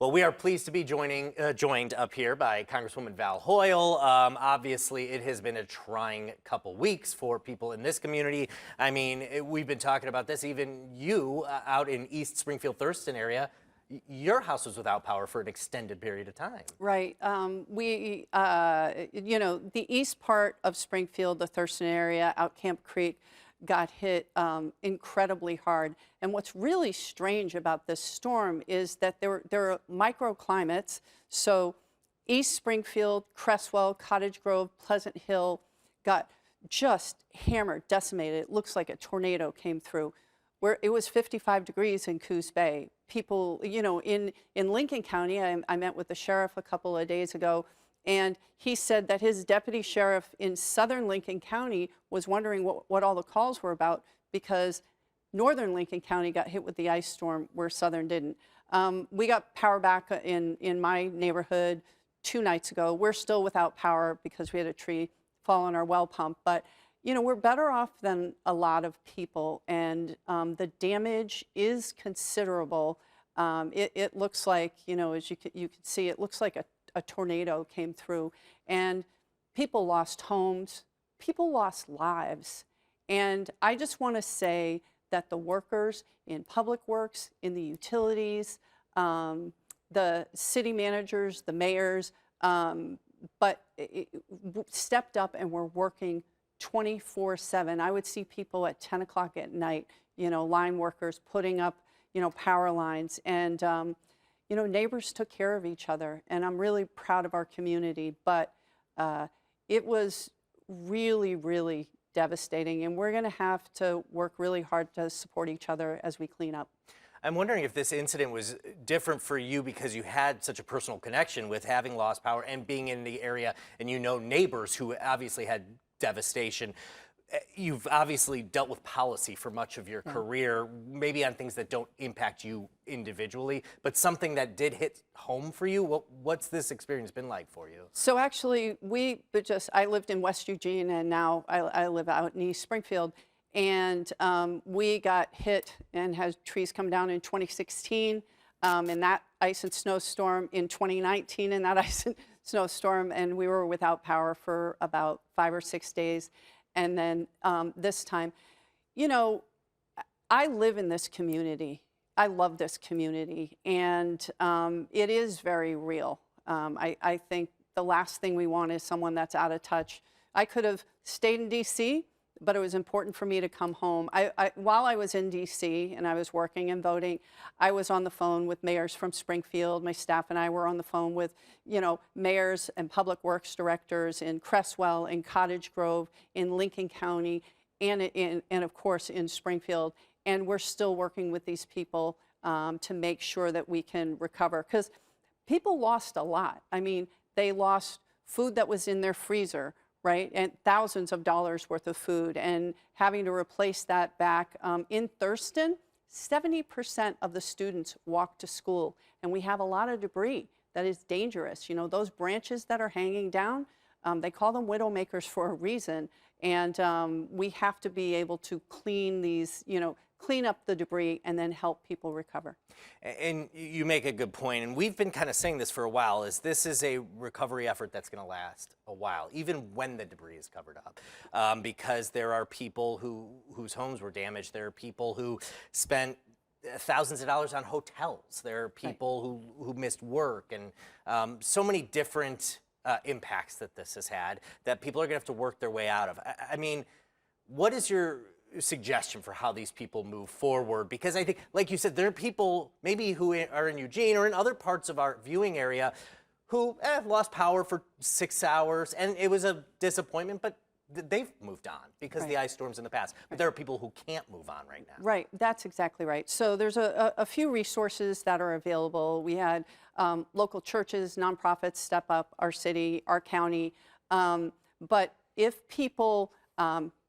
Well, we are pleased to be joined up here by Congresswoman Val Hoyle. Obviously, it has been a trying couple weeks for people in this community. I mean, we've been talking about this. Even you out in East Springfield, Thurston area, your house was without power for an extended period of time. Right. The east part of Springfield, the Thurston area, out Camp Creek, got hit incredibly hard. And what's really strange about this storm is that there are microclimates. So East Springfield, Cresswell, Cottage Grove, Pleasant Hill got just hammered, decimated. It looks like a tornado came through. Where it was 55 degrees in Coos Bay. People, in Lincoln County, I met with the sheriff a couple of days ago, and he said that his deputy sheriff in southern Lincoln County was wondering what all the calls were about because northern Lincoln County got hit with the ice storm where southern didn't. We got power back in my neighborhood 2 nights ago. We're still without power because we had a tree fall on our well pump, but we're better off than a lot of people, and the damage is considerable. It looks like, as you can see, it looks like a tornado came through, and people lost homes, people lost lives. And I just want to say that the workers in public works, in the utilities, the city managers, the mayors, stepped up and were working 24/7. I would see people at 10 o'clock at night, line workers putting up, power lines, and, neighbors took care of each other. And I'm really proud of our community, but it was really, really devastating. And we're going to have to work really hard to support each other as we clean up. I'm wondering if this incident was different for you because you had such a personal connection with having lost power and being in the area, and neighbors who obviously had devastation. You've obviously dealt with policy for much of your career, maybe on things that don't impact you individually, but something that did hit home for you. What's this experience been like for you? So actually, I lived in West Eugene, and now I live out in East Springfield. And we got hit and had trees come down in 2016 in that ice and snowstorm, in 2019 in that ice and snowstorm, and we were without power for about 5 or 6 days. And then this time, I live in this community. I love this community, and it is very real. I think the last thing we want is someone that's out of touch. I could have stayed in D.C., but it was important for me to come home. While I was in D.C. and I was working and voting, I was on the phone with mayors from Springfield. My staff and I were on the phone with, mayors and public works directors in Cresswell, in Cottage Grove, in Lincoln County, and of course in Springfield. And we're still working with these people to make sure that we can recover, because people lost a lot. I mean, they lost food that was in their freezer, right? And thousands of dollars worth of food, and having to replace that back. In Thurston, 70% of the students walk to school, and we have a lot of debris that is dangerous. Those branches that are hanging down, they call them widowmakers for a reason, and we have to be able to clean these, clean up the debris and then help people recover. And you make a good point, and we've been kind of saying this for a while, is this is a recovery effort that's going to last a while, even when the debris is covered up, because there are people whose homes were damaged. There are people who spent thousands of dollars on hotels. There are people who missed work, and so many different impacts that this has had that people are going to have to work their way out of. I mean, what is your suggestion for how these people move forward? Because I think, like you said, there are people maybe who are in Eugene or in other parts of our viewing area who lost power for 6 hours, and it was a disappointment, but they've moved on because of the ice storms in the past. But there are people who can't move on right now. Right, that's exactly right. So there's a few resources that are available. We had local churches, nonprofits step up, our city, our county. But if people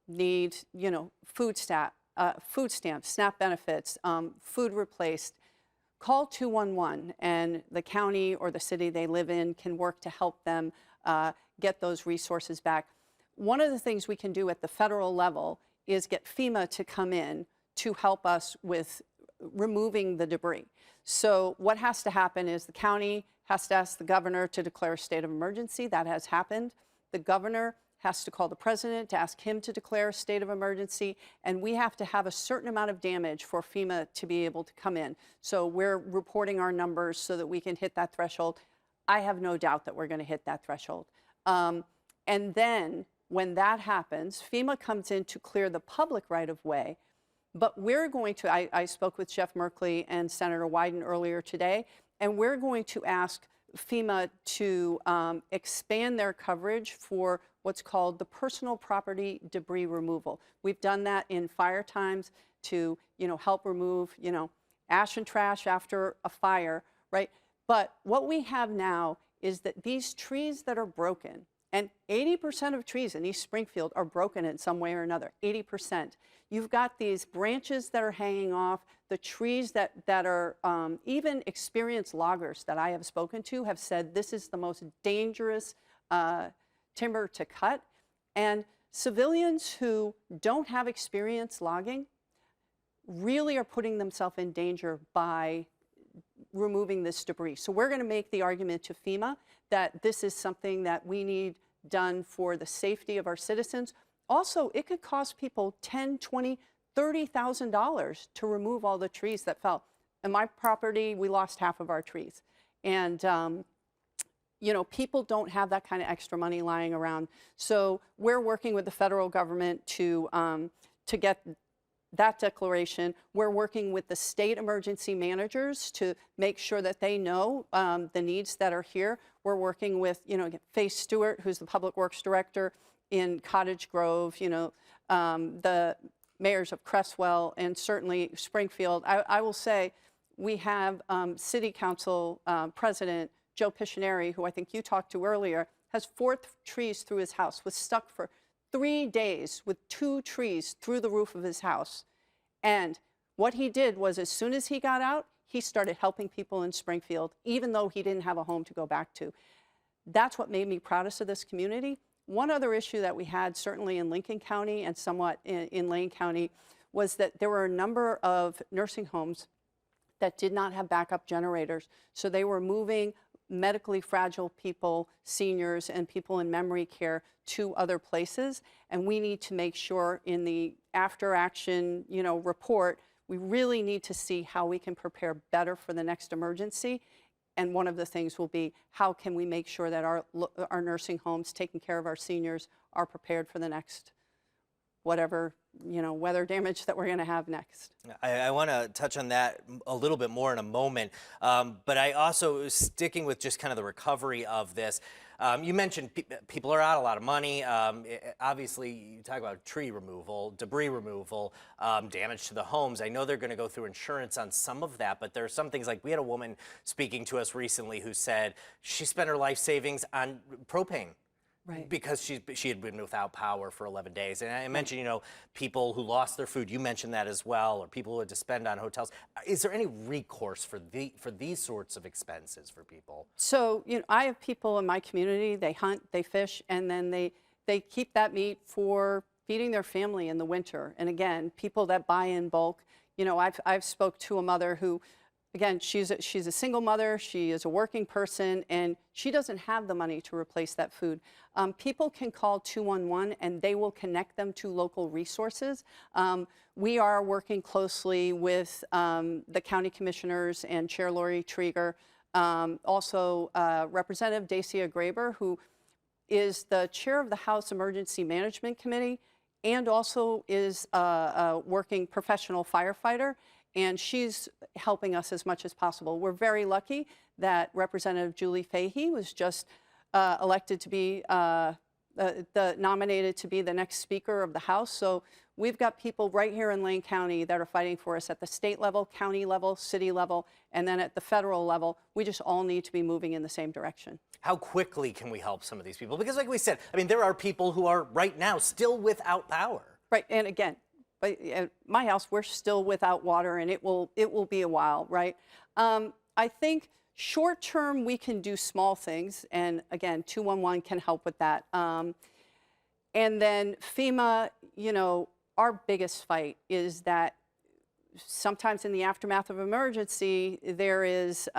need, food stamps, SNAP benefits, food replaced, call 211, and the county or the city they live in can work to help them get those resources back. One of the things we can do at the federal level is get FEMA to come in to help us with removing the debris. So what has to happen is the county has to ask the governor to declare a state of emergency. That has happened. The governor has to call the president to ask him to declare a state of emergency, and we have to have a certain amount of damage for FEMA to be able to come in. So we're reporting our numbers so that we can hit that threshold. I have no doubt that we're going to hit that threshold. And then when that happens, FEMA comes in to clear the public right-of-way. But we're going to, I spoke with Jeff Merkley and Senator Wyden earlier today, and we're going to ask FEMA to expand their coverage for what's called the personal property debris removal. We've done that in fire times to, help remove, ash and trash after a fire, right? But what we have now is that these trees that are broken, and 80% of trees in East Springfield are broken in some way or another, 80%. You've got these branches that are hanging off, the trees that are, even experienced loggers that I have spoken to have said this is the most dangerous timber to cut. And civilians who don't have experience logging really are putting themselves in danger by removing this debris. So we're going to make the argument to FEMA that this is something that we need done for the safety of our citizens. Also, it could cost people $10,000, $20,000, $30,000 to remove all the trees that fell. In my property, we lost half of our trees. And, people don't have that kind of extra money lying around. So we're working with the federal government to get that declaration. We're working with the state emergency managers to make sure that they know the needs that are here. We're working with, Faye Stewart, who's the public works director in Cottage Grove, the mayors of Cresswell and certainly Springfield. I will say we have City Council President Joe Pictionary, who I think you talked to earlier, has 4 trees through his house, was stuck for 3 days with 2 trees through the roof of his house. And what he did was, as soon as he got out, he started helping people in Springfield, even though he didn't have a home to go back to. That's what made me proudest of this community. One other issue that we had, certainly in Lincoln County and somewhat in Lane County, was that there were a number of nursing homes that did not have backup generators. So they were moving medically fragile people, seniors, and people in memory care to other places. And we need to make sure in the after action, report, we really need to see how we can prepare better for the next emergency. And one of the things will be, how can we make sure that our nursing homes taking care of our seniors are prepared for the next whatever, weather damage that we're going to have next. I want to touch on that a little bit more in a moment, but I also, sticking with just kind of the recovery of this, you mentioned people are out a lot of money. Obviously, you talk about tree removal, debris removal, damage to the homes. I know they're going to go through insurance on some of that, but there are some things like, we had a woman speaking to us recently who said she spent her life savings on propane. Right. Because she had been without power for 11 days. And I mentioned, people who lost their food. You mentioned that as well, or people who had to spend on hotels. Is there any recourse for these sorts of expenses for people? So, I have people in my community, they hunt, they fish, and then they keep that meat for feeding their family in the winter. And again, people that buy in bulk, I've spoke to a mother who, again, she's a single mother, she is a working person, and she doesn't have the money to replace that food. People can call 211 and they will connect them to local resources. We are working closely with the county commissioners and Chair Lori Trieger, also Representative Dacia Graber, who is the chair of the House Emergency Management Committee and also is a working professional firefighter. And she's helping us as much as possible. We're very lucky that Representative Julie Fahey was just elected to be nominated to be the next Speaker of the House. So we've got people right here in Lane County that are fighting for us at the state level, county level, city level, and then at the federal level. We just all need to be moving in the same direction. How quickly can we help some of these people? Because like we said, there are people who are right now still without power. Right, and again, but at my house, we're still without water, and it will be a while, right? I think short term, we can do small things, and again, 211 can help with that. And then FEMA, our biggest fight is that sometimes in the aftermath of emergency, there is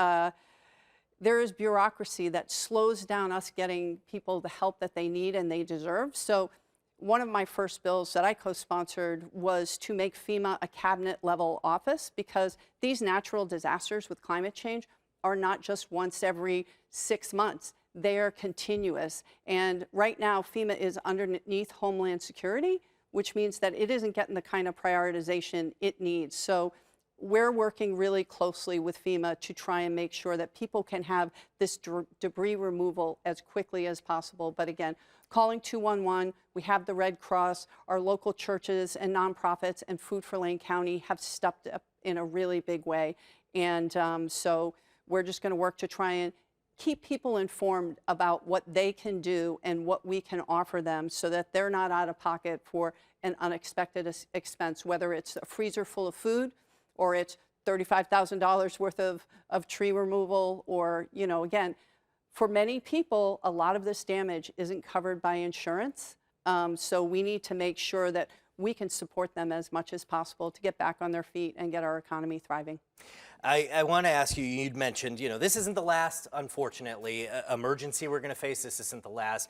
bureaucracy that slows down us getting people the help that they need and they deserve. So one of my first bills that I co-sponsored was to make FEMA a cabinet-level office, because these natural disasters with climate change are not just once every 6 months. They are continuous. And right now, FEMA is underneath Homeland Security, which means that it isn't getting the kind of prioritization it needs. So we're working really closely with FEMA to try and make sure that people can have this debris removal as quickly as possible. But again, calling 211, we have the Red Cross, our local churches and nonprofits, and Food for Lane County have stepped up in a really big way. And so we're just going to work to try and keep people informed about what they can do and what we can offer them, so that they're not out of pocket for an unexpected expense, whether it's a freezer full of food, or it's $35,000 worth of tree removal, or, you know, again, for many people, a lot of this damage isn't covered by insurance. So we need to make sure that we can support them as much as possible to get back on their feet and get our economy thriving. I want to ask you, you'd mentioned, you know, this isn't the last, unfortunately, emergency we're going to face. This isn't the last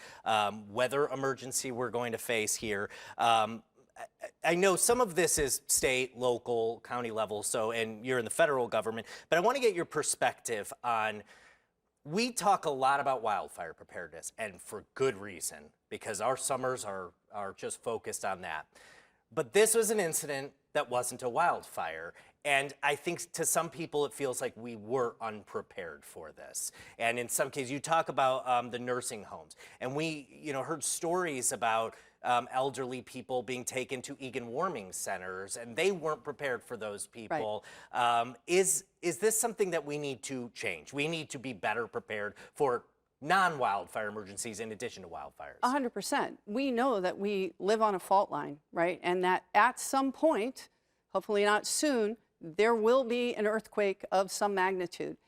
weather emergency we're going to face here. I know some of this is state, local, county level, so, and you're in the federal government, but I want to get your perspective on, we talk a lot about wildfire preparedness, and for good reason, because our summers are just focused on that. But this was an incident that wasn't a wildfire. And I think to some people it feels like we were unprepared for this. And in some cases, you talk about the nursing homes, and we, you know, heard stories about elderly people being taken to Egan warming centers, and they weren't prepared for those people. Right. Is this something that we need to change? We need to be better prepared for non-wildfire emergencies in addition to wildfires. 100%. We know that we live on a fault line, right? And that at some point, hopefully not soon, there will be an earthquake of some magnitude.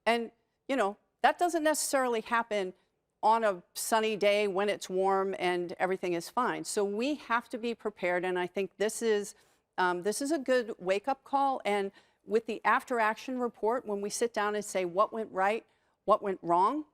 And, you know, that doesn't necessarily happen on a sunny day when it's warm and everything is fine. So we have to be prepared, and I think this is a good wake-up call. And with the after-action report, when we sit down and say what went right, what went wrong,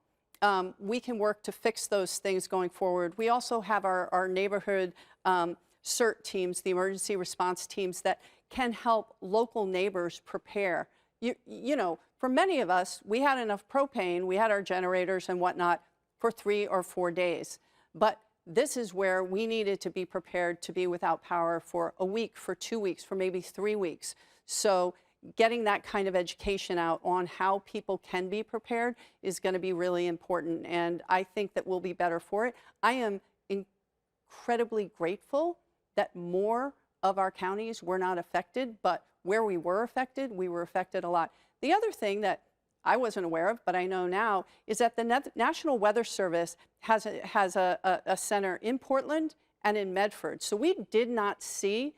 we can work to fix those things going forward. We also have our neighborhood CERT teams, the emergency response teams, that can help local neighbors prepare. You know, for many of us, we had enough propane, we had our generators and whatnot for 3 or 4 days. But this is where we needed to be prepared to be without power for a week, for 2 weeks, for maybe 3 weeks. So getting that kind of education out on how people can be prepared is going to be really important. And I think that we'll be better for it. I am incredibly grateful that more of our counties were not affected, but where we were affected a lot. The other thing that I wasn't aware of, but I know now, is that the National Weather Service has a center in Portland and in Medford. So we did not see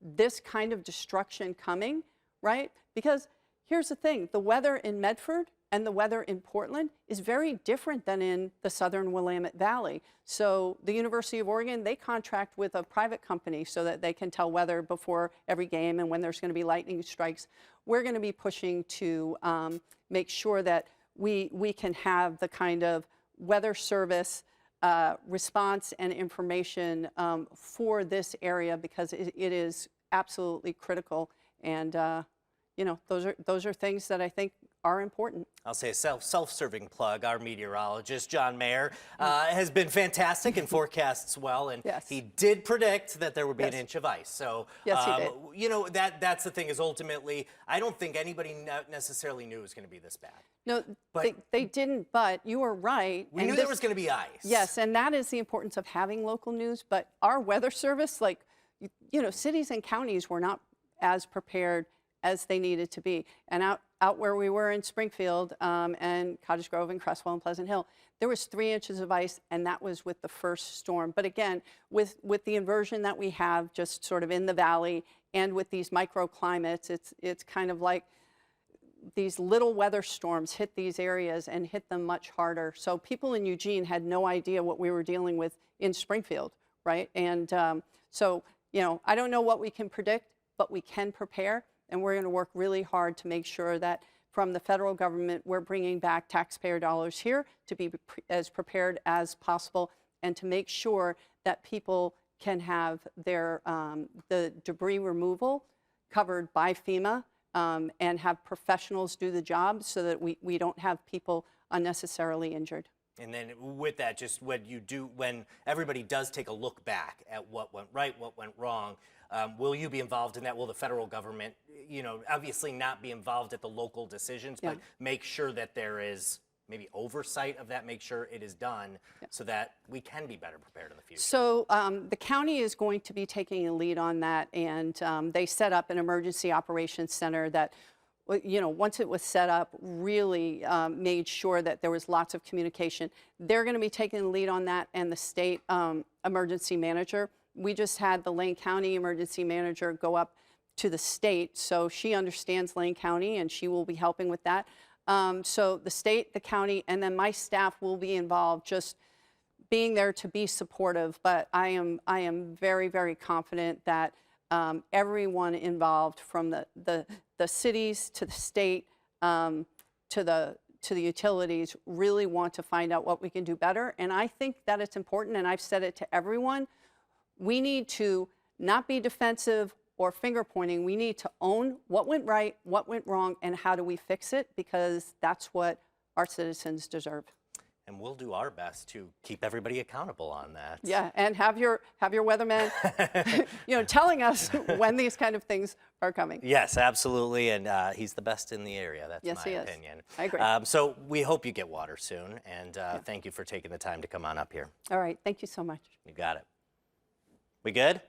this kind of destruction coming, right? Because here's the thing, the weather in Medford and the weather in Portland is very different than in the southern Willamette Valley. So the University of Oregon, they contract with a private company so that they can tell weather before every game and when there's going to be lightning strikes. We're going to be pushing to make sure that we can have the kind of weather service response and information for this area, because it is absolutely critical. And you know, those are things that I think are important. I'll say a self-serving plug. Our meteorologist, John Mayer, has been fantastic and forecasts well, and yes, he did predict that there would be yes, an inch of ice. So, yes, he did. You know, that's the thing, is ultimately, I don't think anybody necessarily knew it was going to be this bad. No, they didn't, but you are right. We knew there was going to be ice. Yes, and that is the importance of having local news, but our weather service, like, you know, cities and counties were not as prepared as they needed to be. And out where we were in Springfield and Cottage Grove and Crestwell and Pleasant Hill, there was 3 inches of ice, and that was with the first storm. But again, with the inversion that we have just sort of in the valley, and with these microclimates, it's kind of like these little weather storms hit these areas and hit them much harder. So people in Eugene had no idea what we were dealing with in Springfield, right? And so, you know, I don't know what we can predict, but we can prepare, and we're going to work really hard to make sure that from the federal government, we're bringing back taxpayer dollars here to be as prepared as possible and to make sure that people can have their the debris removal covered by FEMA and have professionals do the job so that we don't have people unnecessarily injured. And then with that, just when everybody does take a look back at what went right, what went wrong, will you be involved in that? Will the federal government, obviously not be involved at the local decisions, but make sure that there is maybe oversight of that, make sure it is done so that we can be better prepared in the future? So the county is going to be taking a lead on that, and they set up an emergency operations center that, once it was set up, really made sure that there was lots of communication. They're going to be taking the lead on that, and the state emergency manager. We just had the Lane County emergency manager go up to the state, so she understands Lane County, and she will be helping with that. So the state, the county, and then my staff will be involved, just being there to be supportive. But I am very, very confident that everyone involved, from the cities to the state to the utilities, really want to find out what we can do better. And I think that it's important, and I've said it to everyone, we need to not be defensive or finger pointing. We need to own what went right, what went wrong, and how do we fix it, because that's what our citizens deserve. And we'll do our best to keep everybody accountable on that. Yeah, and have your weatherman, telling us when these kind of things are coming. Yes, absolutely, and he's the best in the area. That's yes, my he opinion. Is. I agree. So we hope you get water soon, and thank you for taking the time to come on up here. All right, thank you so much. You got it. We good?